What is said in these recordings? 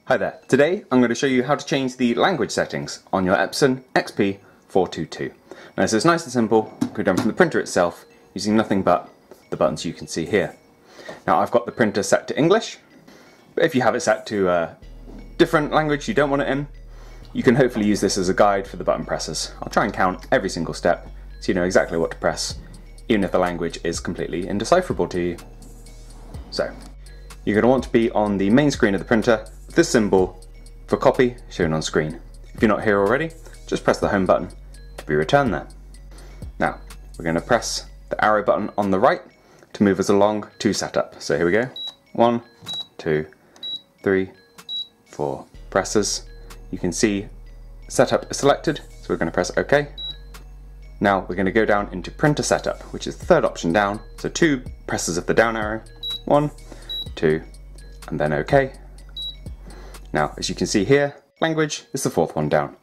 Hi there. Today I'm going to show you how to change the language settings on your Epson XP-422. Now this is nice and simple, it can be done from the printer itself using nothing but the buttons you can see here. Now I've got the printer set to English, but if you have it set to a different language you don't want it in, you can hopefully use this as a guide for the button presses. I'll try and count every single step so you know exactly what to press, even if the language is completely indecipherable to you. So, you're going to want to be on the main screen of the printer with this symbol for copy shown on screen. If you're not here already, just press the home button to be returned there. Now, we're going to press the arrow button on the right to move us along to setup. So here we go. 1, 2, 3, 4 presses. You can see setup is selected, so we're going to press OK. Now we're going to go down into printer setup, which is the third option down. So 2 presses of the down arrow. 1, 2, and then OK. Now, as you can see here, language is the 4th one down.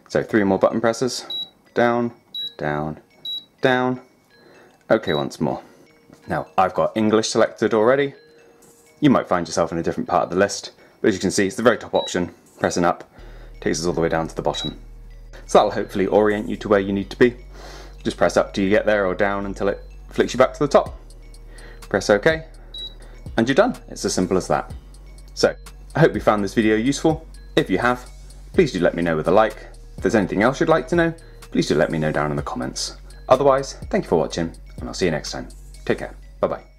So 3 more button presses. Down, down, down. OK once more. Now, I've got English selected already. You might find yourself in a different part of the list, but as you can see, it's the very top option. Pressing up takes us all the way down to the bottom. So that'll hopefully orient you to where you need to be. Just press up till you get there, or down until it flicks you back to the top. Press OK, and you're done. It's as simple as that. So, I hope you found this video useful. If you have, please do let me know with a like. If there's anything else you'd like to know, please do let me know down in the comments. Otherwise, thank you for watching, and I'll see you next time. Take care. Bye bye.